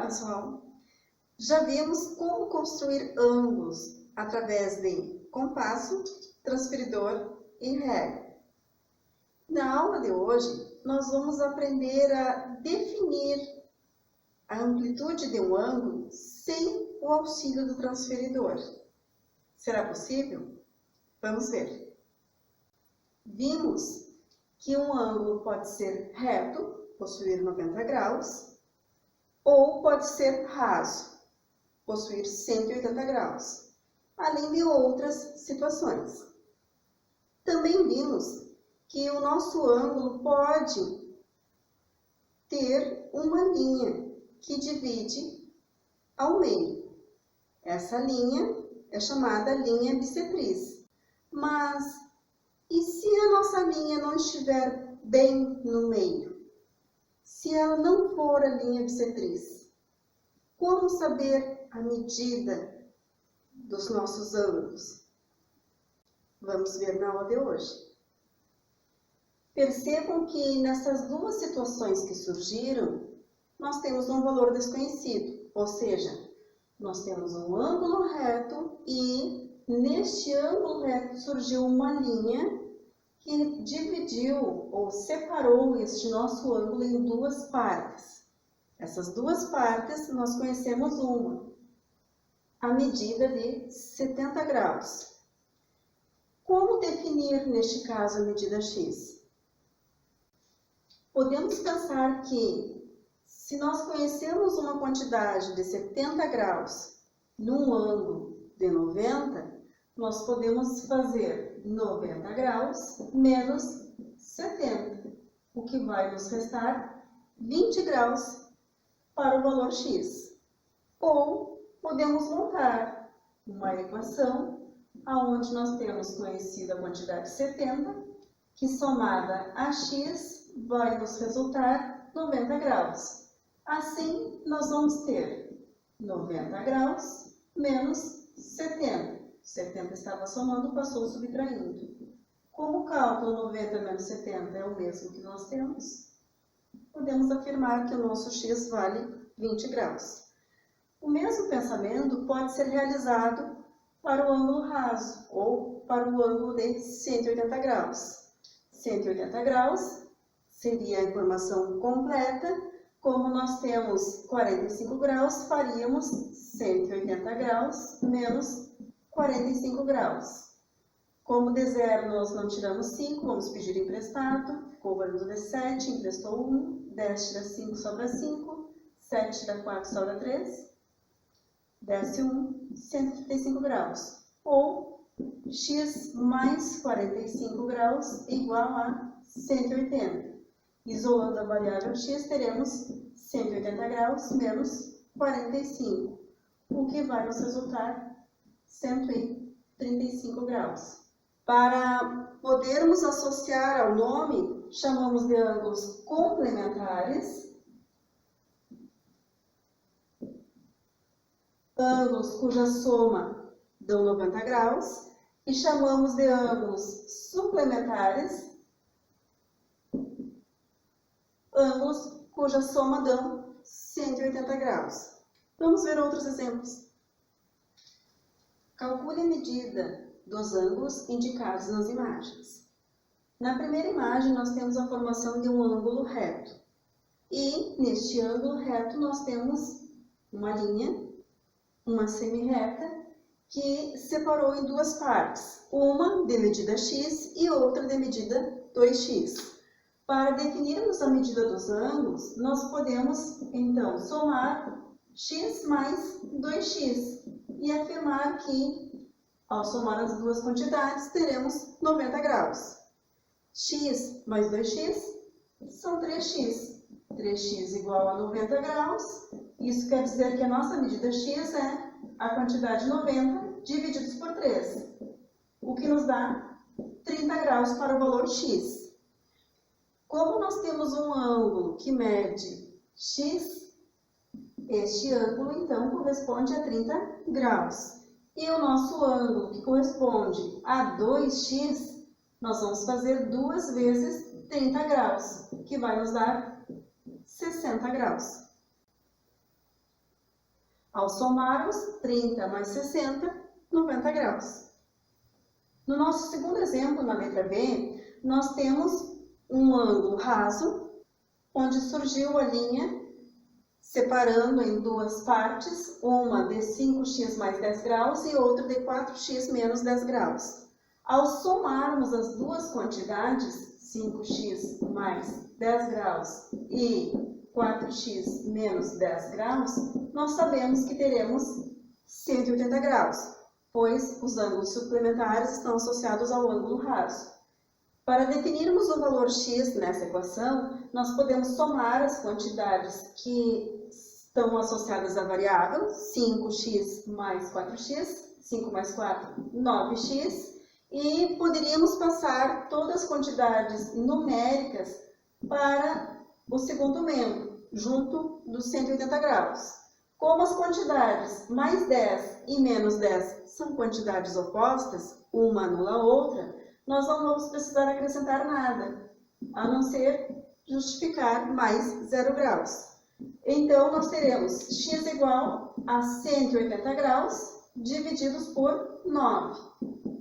Olá, pessoal! Já vimos como construir ângulos através de compasso, transferidor e régua. Na aula de hoje, nós vamos aprender a definir a amplitude de um ângulo sem o auxílio do transferidor. Será possível? Vamos ver. Vimos que um ângulo pode ser reto, possuir 90 graus, ou pode ser raso, possuir 180 graus, além de outras situações. Também vimos que o nosso ângulo pode ter uma linha que divide ao meio. Essa linha é chamada linha bissetriz. Mas e se a nossa linha não estiver bem no meio? Se ela não for a linha bissetriz, como saber a medida dos nossos ângulos? Vamos ver na aula de hoje. Percebam que nessas duas situações que surgiram, nós temos um valor desconhecido, ou seja, nós temos um ângulo reto e neste ângulo reto surgiu uma linha que dividiu ou separou este nosso ângulo em duas partes. Essas duas partes nós conhecemos uma, a medida de 70 graus. Como definir neste caso a medida x? Podemos pensar que se nós conhecemos uma quantidade de 70 graus num ângulo de 90, nós podemos fazer 90 graus menos 70, o que vai nos restar 20 graus para o valor x. Ou podemos montar uma equação onde nós temos conhecida a quantidade 70, que somada a x vai nos resultar 90 graus. Assim, nós vamos ter 90 graus menos 70. 70 estava somando, passou subtraindo. Como o cálculo 90 menos 70 é o mesmo que nós temos, podemos afirmar que o nosso x vale 20 graus. O mesmo pensamento pode ser realizado para o ângulo raso ou para o ângulo de 180 graus. 180 graus seria a informação completa. Como nós temos 45 graus, faríamos 180 graus menos 45 graus. Como de zero nós não tiramos 5, vamos pedir emprestado. Ficou valendo de 7, emprestou 1. 10 tira 5, sobra 5. 7 tira 4, sobra 3. Desce 1, 135 graus. Ou x mais 45 graus igual a 180. Isolando a variável x, teremos 180 graus menos 45, o que vai nos resultar 135 graus. Para podermos associar ao nome, chamamos de ângulos complementares, ângulos cuja soma dão 90 graus, e chamamos de ângulos suplementares, ângulos cuja soma dão 180 graus. Vamos ver outros exemplos. Calcule a medida dos ângulos indicados nas imagens. Na primeira imagem, nós temos a formação de um ângulo reto. E, neste ângulo reto, nós temos uma linha, uma semi-reta, que separou em duas partes. Uma de medida x e outra de medida 2x. Para definirmos a medida dos ângulos, nós podemos, então, somar x mais 2x e afirmar que, ao somar as duas quantidades, teremos 90 graus. X mais 2x são 3x. 3x igual a 90 graus. Isso quer dizer que a nossa medida x é a quantidade 90 divididos por 3, o que nos dá 30 graus para o valor x. Como nós temos um ângulo que mede x, este ângulo, então, corresponde a 30 graus. E o nosso ângulo, que corresponde a 2x, nós vamos fazer 2 vezes 30 graus, que vai nos dar 60 graus. Ao somarmos 30 mais 60, 90 graus. No nosso segundo exemplo, na letra B, nós temos um ângulo raso, onde surgiu a linha separando em duas partes, uma de 5x mais 10 graus e outra de 4x menos 10 graus. Ao somarmos as duas quantidades, 5x mais 10 graus e 4x menos 10 graus, nós sabemos que teremos 180 graus, pois os ângulos suplementares estão associados ao ângulo raso. Para definirmos o valor x nessa equação, nós podemos somar as quantidades que estão associadas à variável, 5x mais 4x, 5 mais 4, 9x, e poderíamos passar todas as quantidades numéricas para o segundo membro, junto dos 180 graus. Como as quantidades mais 10 e menos 10 são quantidades opostas, uma anula a outra, nós não vamos precisar acrescentar nada, a não ser justificar mais 0 graus. Então, nós teremos x igual a 180 graus divididos por 9.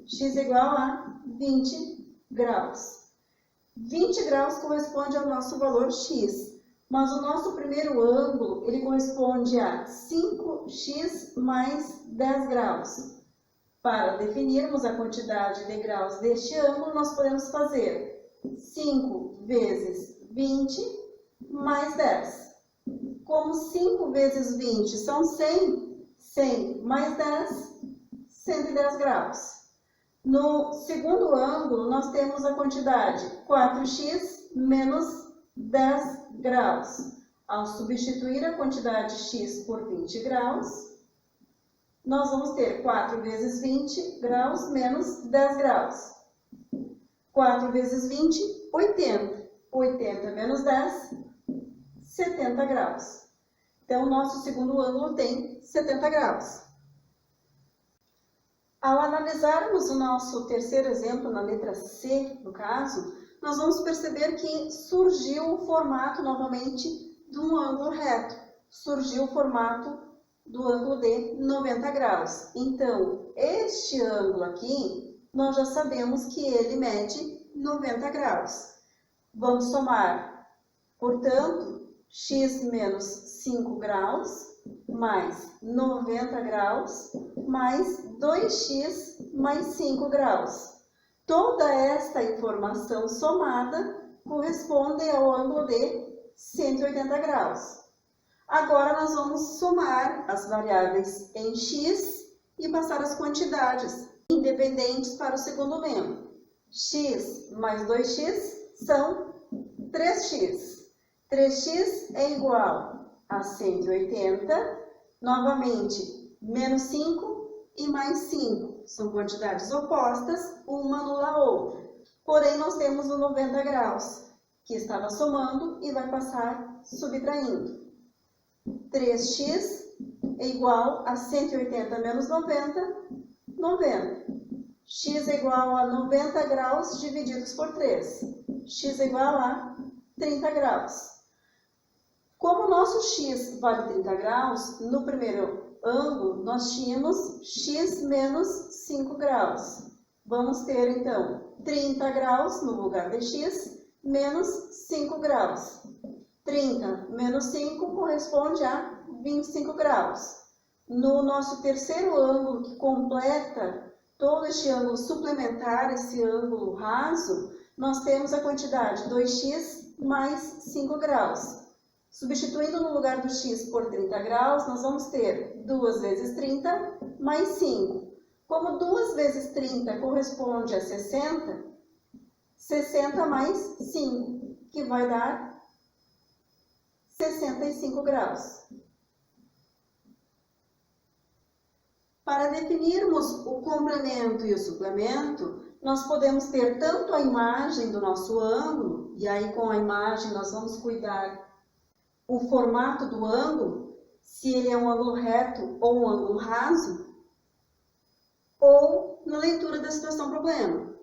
X igual a 20 graus. 20 graus corresponde ao nosso valor x, mas o nosso primeiro ângulo, ele corresponde a 5x mais 10 graus. Para definirmos a quantidade de graus deste ângulo, nós podemos fazer 5 vezes 20 mais 10. Como 5 vezes 20 são 100, 100 mais 10, 110 graus. No segundo ângulo, nós temos a quantidade 4x menos 10 graus. Ao substituir a quantidade x por 20 graus, nós vamos ter 4 vezes 20 graus menos 10 graus. 4 vezes 20, 80. 80 menos 10, 70 graus. Então, o nosso segundo ângulo tem 70 graus. Ao analisarmos o nosso terceiro exemplo, na letra C, no caso, nós vamos perceber que surgiu o formato, novamente, de um ângulo reto. Surgiu o formato do ângulo de 90 graus. Então, este ângulo aqui, nós já sabemos que ele mede 90 graus. Vamos somar, portanto, x menos 5 graus mais 90 graus mais 2x mais 5 graus. Toda esta informação somada corresponde ao ângulo de 180 graus. Agora nós vamos somar as variáveis em x e passar as quantidades independentes para o segundo membro. X mais 2x são 3x. 3x é igual a 180, novamente, menos 5 e mais 5. São quantidades opostas, uma anula a outra. Porém, nós temos o 90 graus, que estava somando e vai passar subtraindo. 3x é igual a 180 menos 90, 90. X é igual a 90 graus divididos por 3. X é igual a 30 graus. Como o nosso x vale 30 graus, no primeiro ângulo nós tínhamos x menos 5 graus. Vamos ter, então, 30 graus no lugar de x, menos 5 graus. 30 menos 5 corresponde a 25 graus. No nosso terceiro ângulo, que completa todo este ângulo suplementar, esse ângulo raso, nós temos a quantidade 2x mais 5 graus. Substituindo no lugar do x por 30 graus, nós vamos ter 2 vezes 30 mais 5. Como 2 vezes 30 corresponde a 60, 60 mais 5, que vai dar 65 graus. Para definirmos o complemento e o suplemento, nós podemos ter tanto a imagem do nosso ângulo, e aí com a imagem nós vamos cuidar o formato do ângulo, se ele é um ângulo reto ou um ângulo raso, ou na leitura da situação problema.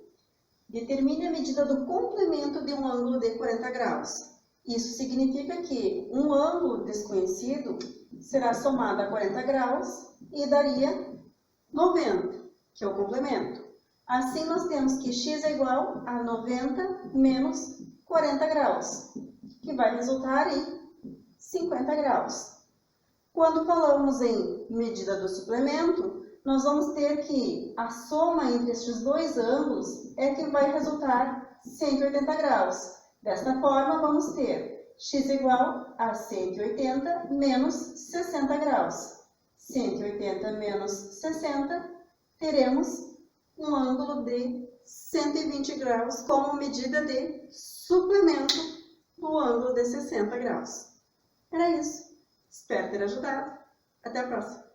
Determine a medida do complemento de um ângulo de 40 graus. Isso significa que um ângulo desconhecido será somado a 40 graus e daria 90, que é o complemento. Assim, nós temos que x é igual a 90 menos 40 graus, que vai resultar em 50 graus. Quando falamos em medida do suplemento, nós vamos ter que a soma entre estes dois ângulos é que vai resultar 180 graus. Desta forma, vamos ter x igual a 180 menos 60 graus. 180 menos 60, teremos um ângulo de 120 graus como medida de suplemento do ângulo de 60 graus. Era isso. Espero ter ajudado. Até a próxima.